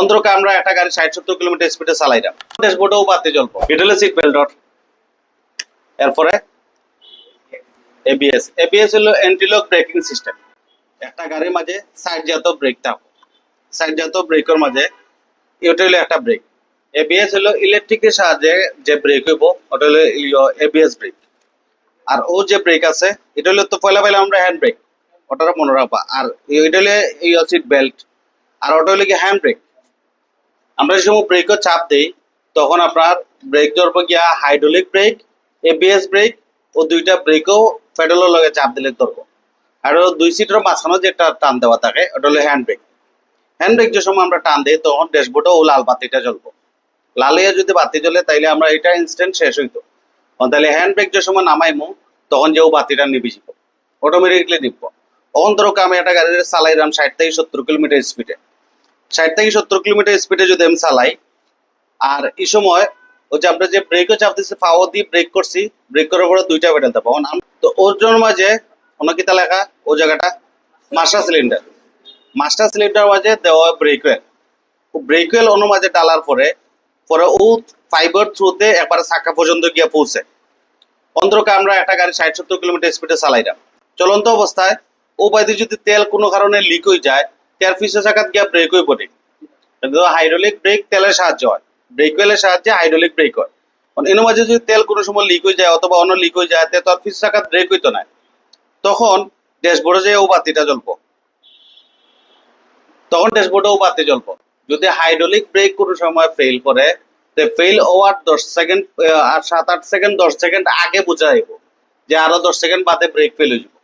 অন্তরকে আমরা একটা গাড়ি 60-70 কিলোমিটার স্পিডে চালাইলাম, ড্যাশবোর্ডেও বাতি জ্বলবো। এটা হলো সিট বেল্ট। এরপরে এবিএস। এবিএস হলো অ্যান্টি-লক ব্রেকিং সিস্টেম। একটা গাড়ির মাঝে সাইডজাত ব্রেক থাকে, সাইডজাত ব্রেকের মাঝে এটা হলো একটা ব্রেক। এবিএস হলো ইলেকট্রিকের সাহায্যে যে ব্রেক হইব, ওটা হলো এবিএস ব্রেক। আর ও যে ব্রেক আছে এটা হলো তো পয়লা আমরা হ্যান্ড ব্রেক, ওটা মনে রাখবা। আর এটা হলো সিট বেল্ট, আর ওটা হলো কি হ্যান্ড ব্রেক। আমরা যে সময় ব্রেকও চাপ দেই তখন আপনার ব্রেক ধরবো গিয়া হাইড্রোলিক ব্রেক, এবিএস ব্রেক ও দুইটা ব্রেকও পেডালের লগে চাপ দিলে ধরবো। আর দুই সিটের মাঝখানে যেটা টান দেওয়া থাকে ওটা হলো হ্যান্ড ব্রেক। হ্যান্ড ব্রেক যে সময় আমরা টান দিই তখন ড্যাশবোর্ডে ও লাল বাতিটা জ্বলবো। লালে যদি বাতি জ্বলে তাইলে আমরা এটা ইনস্ট্যান্ট শেষ হইতো। তাহলে হ্যান্ড ব্রেক যে সময় নামাইমু তখন যে ও বাতিটা নিবি যাব, অটোমেটিকলি নিবো। তখন ধরো আমি একটা গাড়ি চালাইলাম 60-70 কিলোমিটার স্পিডে, 60-70 কিলোমিটার স্পিডে যদি আমি চালাই, আর এই সময় ওই যে আমরা যে ব্রেকও চাপ দিচ্ছি পাওয়ার দিয়ে ব্রেক করছি, ব্রেক করার পরে দুইটা পেডাল দেবো। তো ওর জন্য মাঝে অনেকটা লেখা ও জায়গাটা মাস্টার সিলিন্ডার। মাস্টার সিলিন্ডার মাঝে দেওয়া ব্রেক ওয়েল। ব্রেক ওয়েল অন্য মাঝে ডালার পরে পরে ও ফাইবার থ্রুতে একবারে চাকা পর্যন্ত গিয়ে পৌঁছে। অন্তরকে আমরা একটা গাড়ি 60-70 কিলোমিটার স্পিডে চালাইলাম, চলন্ত অবস্থায় ও বাইরে যদি তেল কোনো কারণে লিক হয়ে যায়, তেল পিছে চাকাত গিয়া ব্রেক হয়ে পড়ে। হাইড্রোলিক ব্রেক তেলের সাহায্য হয়, ব্রেক ওয়েলের সাহায্যে হাইড্রোলিক ব্রেক হয়। এর মাঝে যদি তেল কোনো সময় লিক হয়ে যায় অথবা অন্য লিক হয়ে যায় তো আর পিছে চাকাত ব্রেক হইতো না, তখন ড্যাশবোর্ডে যে ও বাতিটা জ্বলবো, তখন ড্যাশবোর্ডে ও বাতি জ্বলবো। যদি হাইড্রোলিক ব্রেক কোনো সময় ফেল করে, ফেল হওয়ার 10 সেকেন্ড আর 7-8 সেকেন্ড 10 সেকেন্ড আগে বোঝা যাইব যে আরো 10 সেকেন্ড বাদে ব্রেক ফেল হয়ে যাব।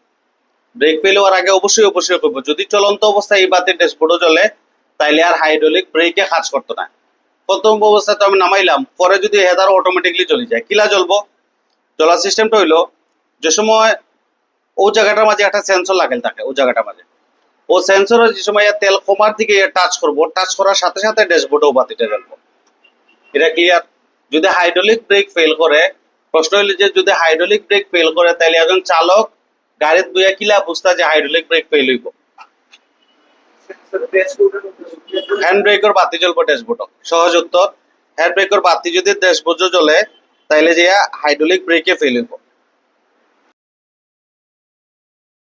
ব্রেক ফেল হওয়ার আগে অবশ্যই করবো। যদি চলন্ত অবস্থায় এই বাতির ড্যাশবোর্ডও জ্বলে তাইলে আর হাইড্রোলিক ব্রেকে কাজ করতো না। প্রথম অবস্থায় তো আমি নামাইলাম, পরে যদি হেদার অটোমেটিকলি চলে যায়, কিলা জ্বলবো? জ্বলার সিস্টেমটা হইলো যে সময় ও জায়গাটার মাঝে একটা সেন্সর লাগাল থাকে, ও জায়গাটার মাঝে ও সেন্সর যে সময় তেল কমার দিকে টাচ করবো, টাচ করার সাথে সাথে ড্যাশবোর্ডেও বাতিটা জ্বলবো। এটা ক্লিয়ার? যদি হাইড্রোলিক ব্রেক ফেল করে, প্রশ্ন হইলে যে যদি হাইড্রোলিক ব্রেক ফেল করে তাহলে একজন চালক গাড়ির বইয়া কিলা বুঝতা যে হাইড্রোলিক ব্রেক ফেল হইব? হ্যান্ড ব্রেকের বাতি জ্বলবো ড্যাশবোর্ড। সহজ উত্তর, হ্যান্ড ব্রেকের বাতি যদি ড্যাশবোর্ড জ্বলে তাইলে যে হাইড্রোলিক ব্রেকে ফেল হইব।